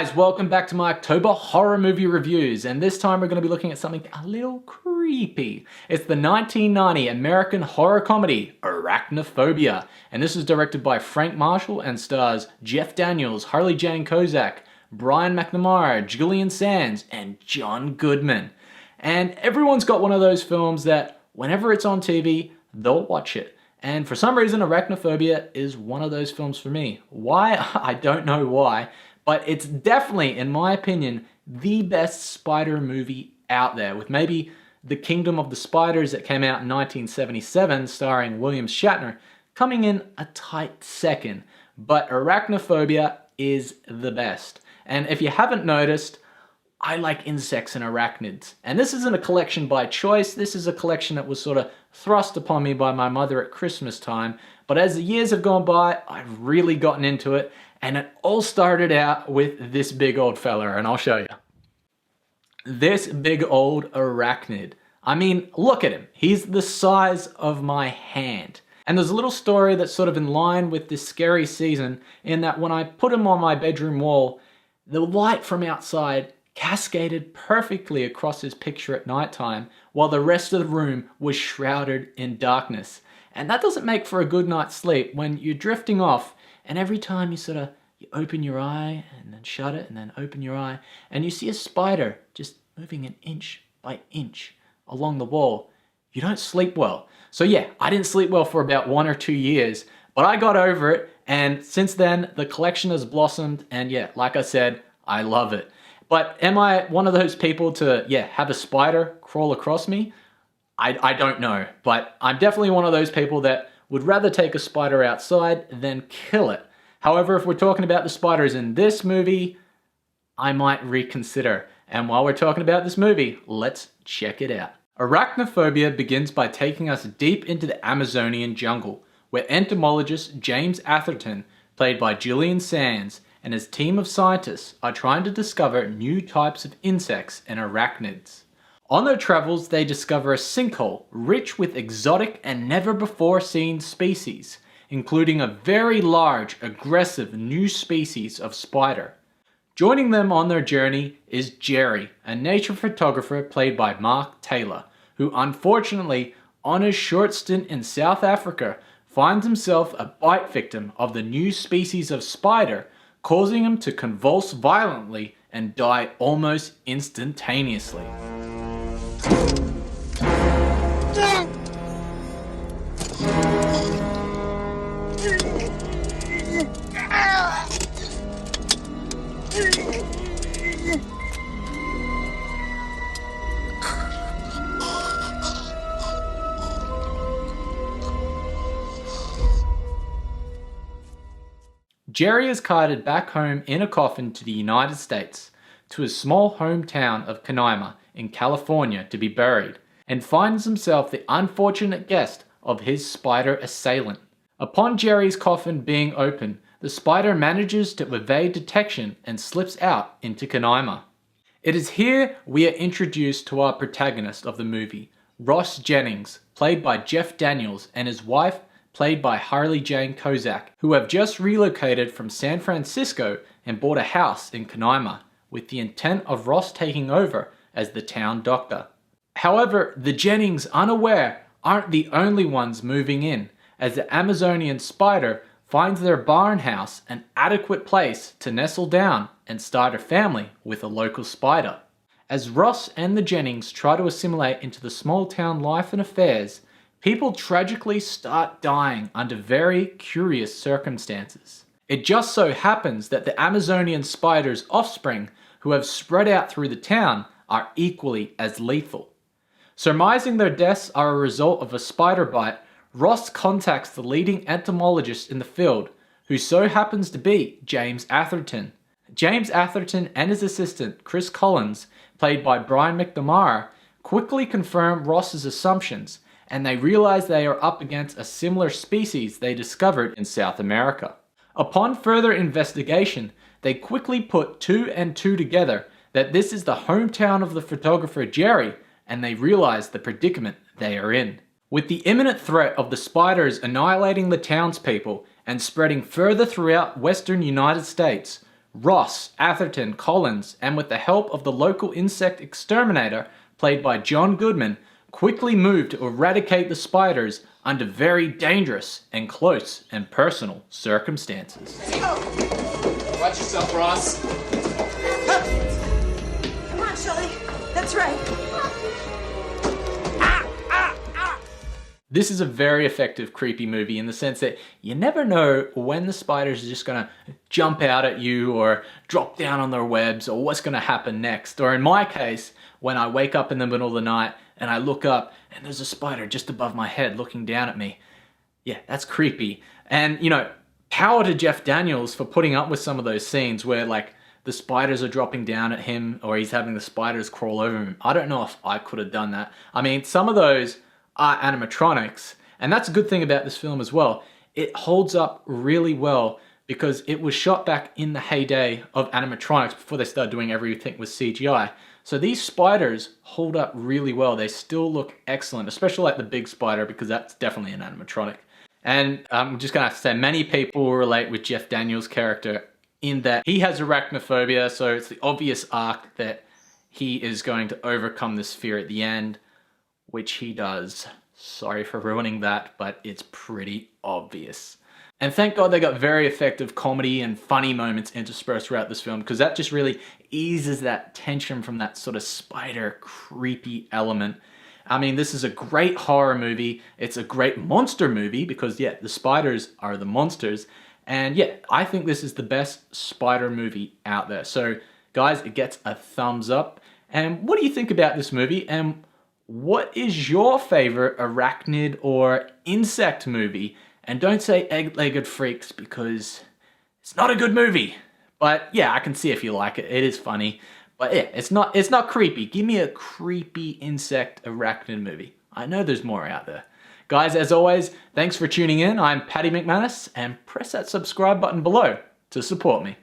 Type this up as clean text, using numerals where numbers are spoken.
guys, welcome back to my October horror movie reviews, and this time we're going to be looking at something a little creepy. It's the 1990 American horror comedy, Arachnophobia, and this is directed by Frank Marshall and stars Jeff Daniels, Harley Kozak, Brian McNamara, Julian Sands, and John Goodman. And everyone's got one of those films that whenever it's on TV, they'll watch it. And for some reason, Arachnophobia is one of those films for me. Why? I don't know why. But it's definitely, in my opinion, the best spider movie out there, with maybe The Kingdom of the Spiders that came out in 1977 starring William Shatner coming in a tight second. But Arachnophobia is the best. And if you haven't noticed, I like insects and arachnids. And this isn't a collection by choice, this is a collection that was sort of thrust upon me by my mother at Christmas time. But as the years have gone by, I've really gotten into it. And it all started out with this big old fella, and I'll show you. This big old arachnid. I mean, look at him. He's the size of my hand. And there's a little story that's sort of in line with this scary season, in that when I put him on my bedroom wall, the light from outside cascaded perfectly across his picture at nighttime, while the rest of the room was shrouded in darkness. And that doesn't make for a good night's sleep when you're drifting off. And every time you open your eye and then shut it and then open your eye and you see a spider just moving an inch by inch along the wall, you don't sleep well. So yeah, I didn't sleep well for about 1 or 2 years, but I got over it, and since then the collection has blossomed, and yeah, like I said, I love it. But am I one of those people to, have a spider crawl across me? I don't know, but I'm definitely one of those people that would rather take a spider outside than kill it. However, if we're talking about the spiders in this movie, I might reconsider. And while we're talking about this movie, let's check it out. Arachnophobia begins by taking us deep into the Amazonian jungle, where entomologist James Atherton, played by Julian Sands, and his team of scientists are trying to discover new types of insects and arachnids. On their travels, they discover a sinkhole rich with exotic and never-before-seen species, including a very large, aggressive new species of spider. Joining them on their journey is Jerry, a nature photographer played by Mark Taylor, who unfortunately, on his short stint in South Africa, finds himself a bite victim of the new species of spider, causing him to convulse violently and die almost instantaneously. Jerry is carted back home in a coffin to the United States, to his small hometown of Canaima in California to be buried, and finds himself the unfortunate guest of his spider assailant. Upon Jerry's coffin being opened, the spider manages to evade detection and slips out into Canaima. It is here we are introduced to our protagonist of the movie, Ross Jennings, played by Jeff Daniels, and his wife, played by Harley Kozak, who have just relocated from San Francisco and bought a house in Canaima, with the intent of Ross taking over as the town doctor. However, the Jennings, unaware, aren't the only ones moving in, as the Amazonian spider finds their barn house an adequate place to nestle down and start a family with a local spider. As Ross and the Jennings try to assimilate into the small town life and affairs, people tragically start dying under very curious circumstances. It just so happens that the Amazonian spider's offspring, who have spread out through the town, are equally as lethal. Surmising their deaths are a result of a spider bite, Ross contacts the leading entomologist in the field, who so happens to be James Atherton. James Atherton and his assistant, Chris Collins, played by Brian McNamara, quickly confirm Ross's assumptions, and they realize they are up against a similar species they discovered in South America. Upon further investigation, they quickly put 2 and 2 together that this is the hometown of the photographer Jerry, and they realize the predicament they are in. With the imminent threat of the spiders annihilating the townspeople and spreading further throughout western United States, Ross, Atherton, Collins, and with the help of the local insect exterminator, played by John Goodman, quickly moved to eradicate the spiders under very dangerous and close and personal circumstances. Watch yourself, Ross. Come on, Shelley. That's right. This is a very effective creepy movie in the sense that you never know when the spiders are just gonna jump out at you or drop down on their webs or what's gonna happen next. Or in my case, when I wake up in the middle of the night and I look up and there's a spider just above my head looking down at me. Yeah, that's creepy. And you know, power to Jeff Daniels for putting up with some of those scenes where like the spiders are dropping down at him or he's having the spiders crawl over him. I don't know if I could have done that. I mean, some of those are animatronics, and that's a good thing about this film as well. It holds up really well because it was shot back in the heyday of animatronics before they started doing everything with CGI. So these spiders hold up really well. They still look excellent, especially like the big spider because that's definitely an animatronic. And I'm just gonna have to say, many people will relate with Jeff Daniels' character in that he has arachnophobia, so it's the obvious arc that he is going to overcome this fear at the end, which he does. Sorry for ruining that, but it's pretty obvious. And thank God they got very effective comedy and funny moments interspersed throughout this film, because that just really eases that tension from that sort of spider creepy element. I mean, this is a great horror movie. It's a great monster movie because, yeah, the spiders are the monsters. And yeah, I think this is the best spider movie out there. So guys, it gets a thumbs up. And what do you think about this movie? And what is your favorite arachnid or insect movie? And don't say Egg-Legged Freaks because it's not a good movie. But yeah, I can see if you like it. It is funny. But yeah, it's not creepy. Give me a creepy insect arachnid movie. I know there's more out there. Guys, as always, thanks for tuning in. I'm Paddy McManus, and press that subscribe button below to support me.